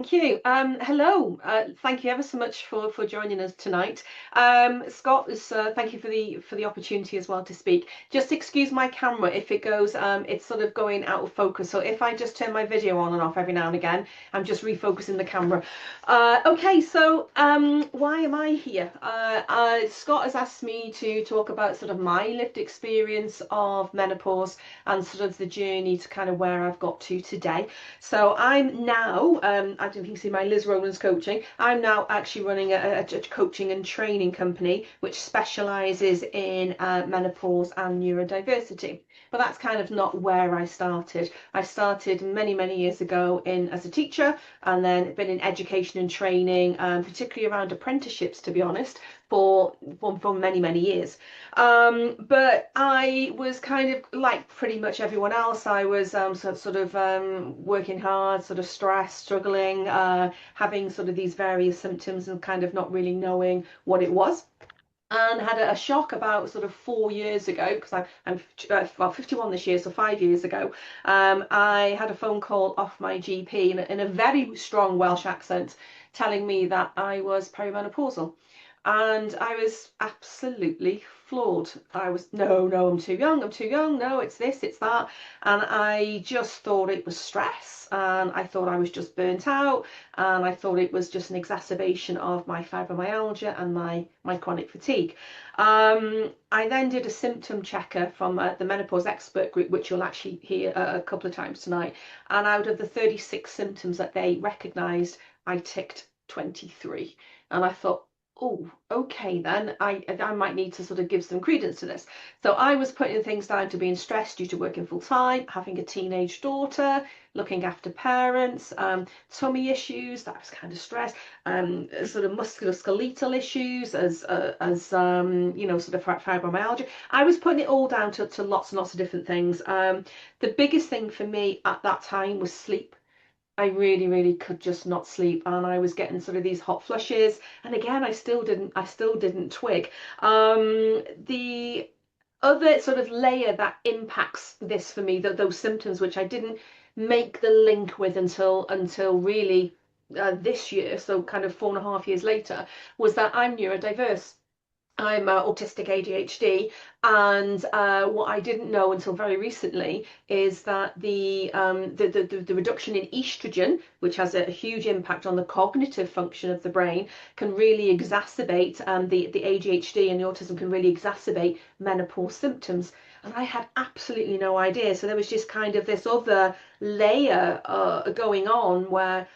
Thank you. Hello. Thank you ever so much for joining us tonight. Scott, thank you for the opportunity as well to speak. Just excuse my camera if it goes, it's sort of going out of focus. So if I just turn my video on and off every now and again, I'm just refocusing the camera. Okay, so why am I here? Scott has asked me to talk about sort of my lived experience of menopause and sort of the journey to kind of where I've got to today. So I'm now, I don't think you see my Liz Rowlands coaching. I'm now actually running a coaching and training company which specialises in menopause and neurodiversity. But that's kind of not where I started. I started many, many years ago in as a teacher, and then been in education and training, particularly around apprenticeships, to be honest, for many, many years. But I was kind of like pretty much everyone else. I was working hard, sort of stressed, struggling, having sort of these various symptoms and kind of not really knowing what it was. And had a shock about sort of 4 years ago, because I'm well 51 this year, so 5 years ago. I had a phone call off my GP in a very strong Welsh accent, telling me that I was perimenopausal. And I was absolutely floored. I was, no, I'm too young, no, it's this, it's that. And I just thought it was stress, and I thought I was just burnt out, and I thought it was just an exacerbation of my fibromyalgia and my chronic fatigue. I then did a symptom checker from the menopause expert group, which you'll actually hear a couple of times tonight. And out of the 36 symptoms that they recognised, I ticked 23. And I thought, oh, okay, then I might need to sort of give some credence to this. So I was putting things down to being stressed due to working full time, having a teenage daughter, looking after parents, tummy issues, that was kind of stress, sort of musculoskeletal issues as sort of fibromyalgia. I was putting it all down to lots and lots of different things. The biggest thing for me at that time was sleep. I really, really could just not sleep, and I was getting sort of these hot flushes. And again, I still didn't twig. The other sort of layer that impacts this for me, that those symptoms, which I didn't make the link with until really this year, so kind of 4.5 years later, was that I'm neurodiverse. I'm autistic ADHD, and what I didn't know until very recently is that the reduction in estrogen, which has a huge impact on the cognitive function of the brain, can really exacerbate the ADHD, and the autism can really exacerbate menopause symptoms. And I had absolutely no idea. So there was just kind of this other layer going on where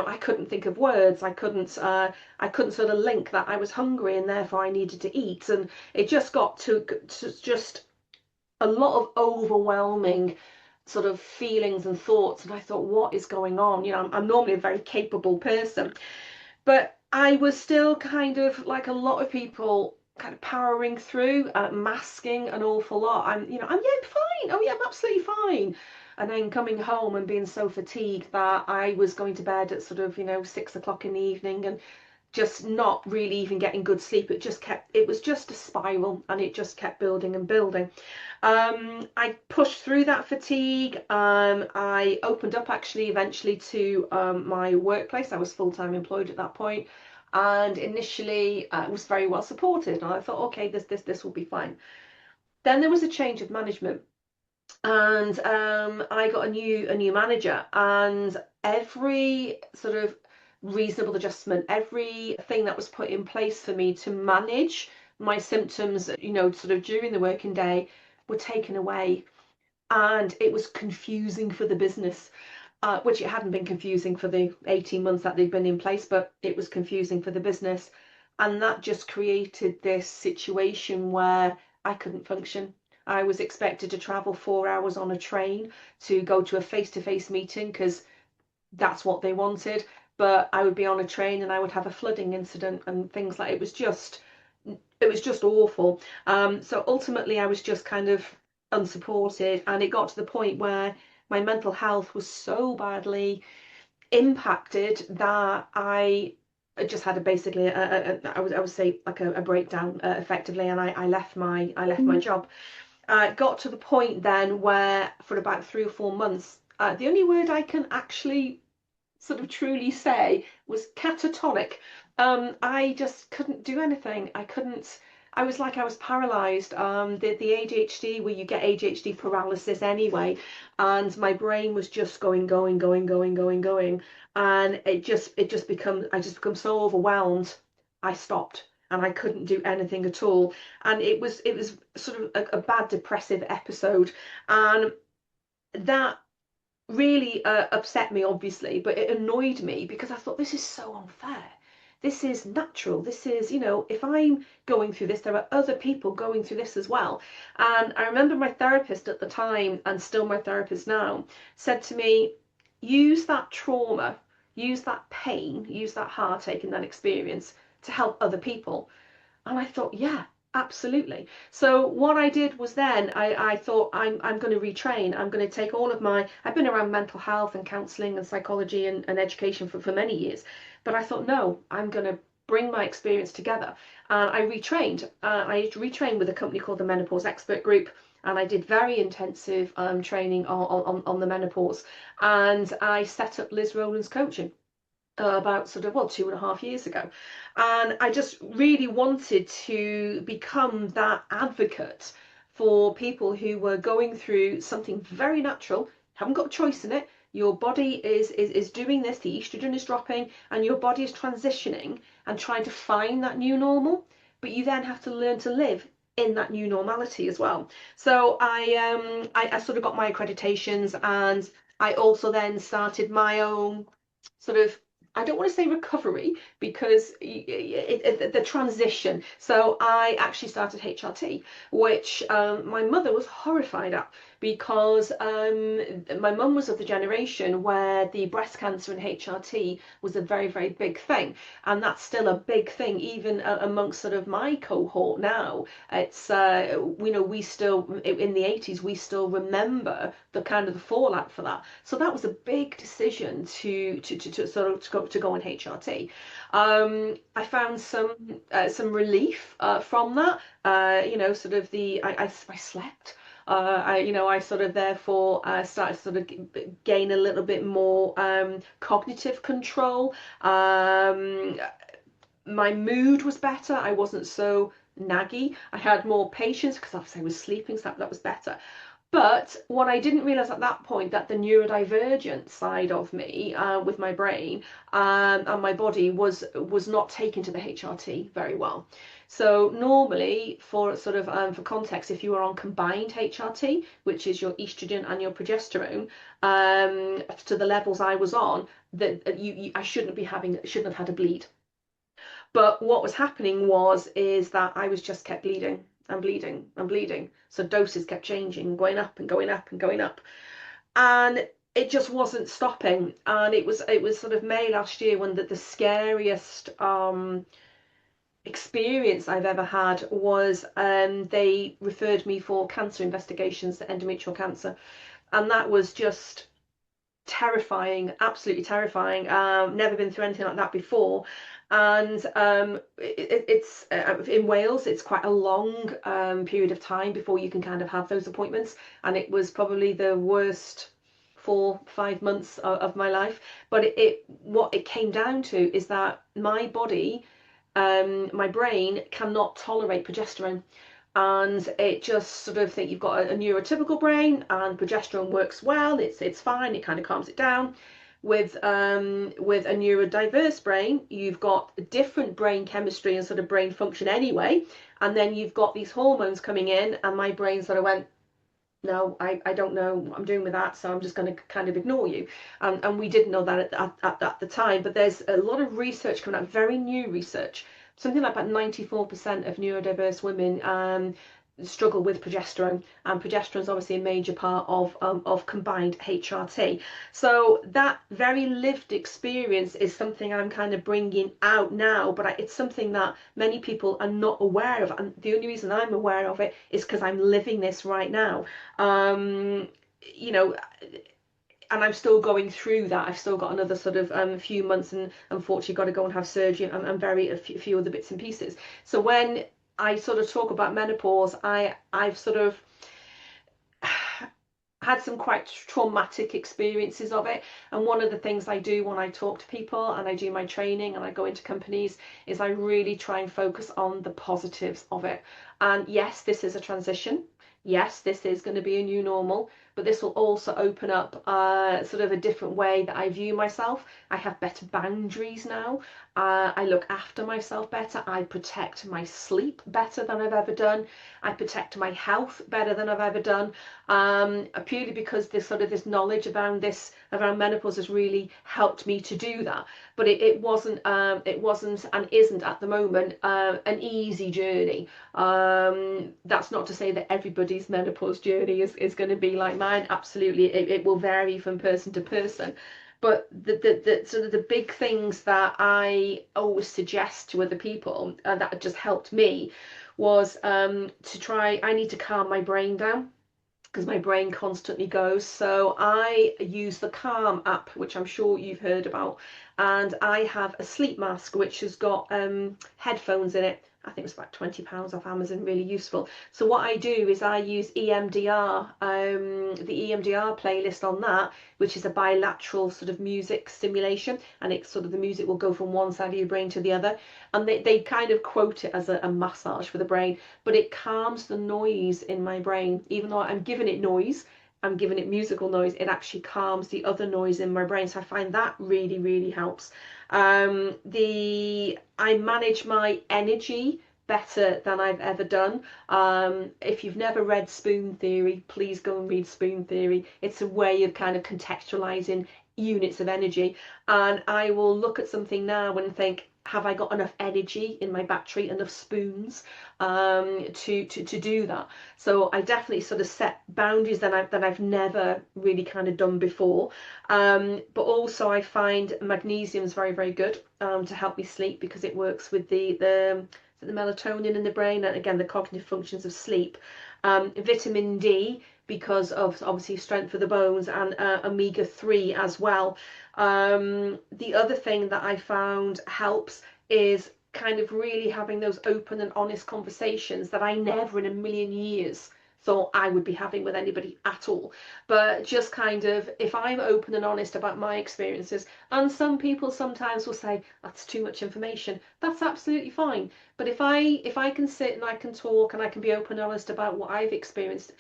I couldn't think of words. I couldn't sort of link that I was hungry and therefore I needed to eat. And it just got to just a lot of overwhelming sort of feelings and thoughts. And I thought, what is going on? I'm normally a very capable person, but I was still kind of like a lot of people, kind of powering through, masking an awful lot. I'm fine. Oh yeah, I'm absolutely fine. And then coming home and being so fatigued that I was going to bed at sort of 6 o'clock in the evening, and just not really even getting good sleep. It was just a spiral, and it just kept building and building. I pushed through that fatigue. I opened up actually eventually to my workplace. I was full-time employed at that point, and initially was very well supported. And I thought, okay, this will be fine. Then there was a change of management, and I got a new manager, and every sort of reasonable adjustment, everything that was put in place for me to manage my symptoms, sort of during the working day, were taken away. And it was confusing for the business, which it hadn't been confusing for the 18 months that they'd been in place, but it was confusing for the business. And that just created this situation where I couldn't function. I was expected to travel 4 hours on a train to go to a face-to-face meeting because that's what they wanted. But I would be on a train and I would have a flooding incident and things like it was just awful. So ultimately, I was just kind of unsupported, and it got to the point where my mental health was so badly impacted that I just had basically I would say like a breakdown, effectively, and I left my job. It got to the point then where for about 3 or 4 months, the only word I can actually sort of truly say was catatonic. I just couldn't do anything. I couldn't. I was like I was paralyzed. The ADHD, where you get ADHD paralysis anyway, and my brain was just going, and it just become I just become so overwhelmed. I stopped and I couldn't do anything at all, and it was sort of a bad depressive episode, and that really upset me, obviously, but it annoyed me because I thought this is so unfair. This is natural. This is, if I'm going through this, there are other people going through this as well. And I remember my therapist at the time, and still my therapist now, said to me, use that trauma, use that pain, use that heartache and that experience to help other people. And I thought, yeah, absolutely. So what I did was then I thought I'm going to retrain. I'm going to take all of my, I've been around mental health and counselling and psychology and education for many years. But I thought, no, I'm going to bring my experience together. And I retrained. I retrained with a company called the Menopause Expert Group. And I did very intensive training on the menopause. And I set up Liz Rowlands Coaching about sort of, well, 2.5 years ago. And I just really wanted to become that advocate for people who were going through something very natural, haven't got a choice in it. Your body is doing this, the estrogen is dropping, and your body is transitioning and trying to find that new normal. But you then have to learn to live in that new normality as well. So I sort of got my accreditations, and I also then started my own sort of, I don't want to say recovery because the transition. So I actually started HRT, which my mother was horrified at because my mum was of the generation where the breast cancer and HRT was a very, very big thing. And that's still a big thing, even amongst sort of my cohort now. It's, we still, in the 80s, we still remember the kind of the fallout for that. So that was a big decision to sort of to go on HRT. I found some relief from that. Sort of I slept. I sort of therefore started to sort of gain a little bit more cognitive control. My mood was better. I wasn't so naggy. I had more patience because obviously I was sleeping, so that was better. But what I didn't realize at that point, that the neurodivergent side of me with my brain and my body was not taken to the HRT very well. So normally, for sort of for context, if you are on combined HRT, which is your estrogen and your progesterone, to the levels I was on, that I shouldn't have had a bleed. But what was happening is that I was just kept bleeding and bleeding and bleeding. So doses kept changing, going up and going up and going up. And it just wasn't stopping. And it was sort of May last year when the scariest experience I've ever had was they referred me for cancer investigations, endometrial cancer. And that was just terrifying, absolutely terrifying. Never been through anything like that before. And it's in Wales, it's quite a long period of time before you can kind of have those appointments. And it was probably the worst 4-5 months of my life. But what it came down to is that my body, my brain cannot tolerate progesterone. And it just sort of think you've got a neurotypical brain and progesterone works well, it's fine, it kind of calms it down. With a neurodiverse brain, you've got different brain chemistry and sort of brain function anyway, and then you've got these hormones coming in, and my brain sort of went, no, I don't know what I'm doing with that, so I'm just going to kind of ignore you. And we didn't know that at the time, but there's a lot of research coming out, very new research. Something like about 94% of neurodiverse women struggle with progesterone, and progesterone is obviously a major part of combined HRT. So that very lived experience is something I'm kind of bringing out now, but it's something that many people are not aware of, and the only reason I'm aware of it is because I'm living this right now. You know, and I'm still going through that. I've still got another sort of few months, and unfortunately got to go and have surgery and a few other bits and pieces. So when I sort of talk about menopause, I've sort of had some quite traumatic experiences of it. And one of the things I do when I talk to people and I do my training and I go into companies is I really try and focus on the positives of it. And yes, this is a transition. Yes, this is going to be a new normal, but this will also open up sort of a different way that I view myself. I have better boundaries now. I look after myself better. I protect my sleep better than I've ever done. I protect my health better than I've ever done. Purely because this sort of this knowledge around menopause has really helped me to do that. But it wasn't and isn't at the moment an easy journey. That's not to say that everybody's menopause journey is going to be like mine. Absolutely, it will vary from person to person. But the sort of the big things that I always suggest to other people that just helped me was to try. I need to calm my brain down because my brain constantly goes. So I use the Calm app, which I'm sure you've heard about, and I have a sleep mask which has got headphones in it. I think it's about £20 off Amazon, really useful. So what I do is I use EMDR, the EMDR playlist on that, which is a bilateral sort of music stimulation, and it's sort of the music will go from one side of your brain to the other, and they kind of quote it as a massage for the brain, but it calms the noise in my brain. Even though I'm giving it noise, I'm giving it musical noise, it actually calms the other noise in my brain. So I find that really, really helps. I manage my energy better than I've ever done. If you've never read Spoon Theory, please go and read Spoon Theory. It's a way of kind of contextualizing units of energy. And I will look at something now and think, have I got enough energy in my battery, enough spoons to do that? So I definitely sort of set boundaries that I've never really kind of done before. But also I find magnesium is very, very good to help me sleep, because it works with the melatonin in the brain, and again the cognitive functions of sleep. Vitamin D, because of obviously strength for the bones, and omega-3 as well. The other thing that I found helps is kind of really having those open and honest conversations that I never in a million years thought I would be having with anybody at all. But just kind of, if I'm open and honest about my experiences, and some people sometimes will say that's too much information, that's absolutely fine. But if I can sit and I can talk and I can be open and honest about what I've experienced,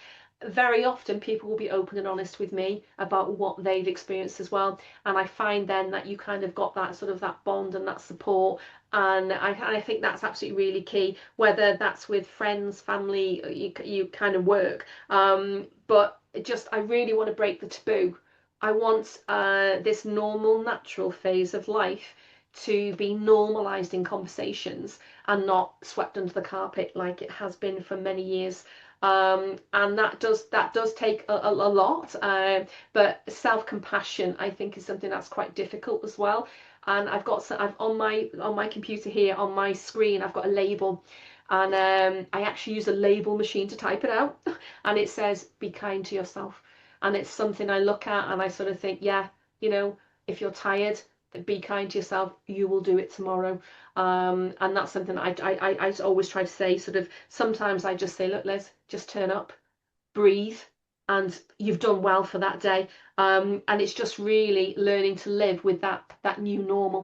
very often people will be open and honest with me about what they've experienced as well. And I find then that you kind of got that sort of that bond and that support. And I think that's absolutely really key, whether that's with friends, family, you kind of work. But just, I really want to break the taboo. I want this normal, natural phase of life to be normalized in conversations and not swept under the carpet like it has been for many years. And that does take a lot, but self-compassion, I think, is something that's quite difficult as well. And I've on my computer here on my screen, I've got a label, and I actually use a label machine to type it out, and it says be kind to yourself. And it's something I look at and I sort of think, yeah, if you're tired, be kind to yourself, you will do it tomorrow. And that's something I always try to say. Sort of, sometimes I just say, look, Liz, just turn up, breathe, and you've done well for that day. And it's just really learning to live with that new normal.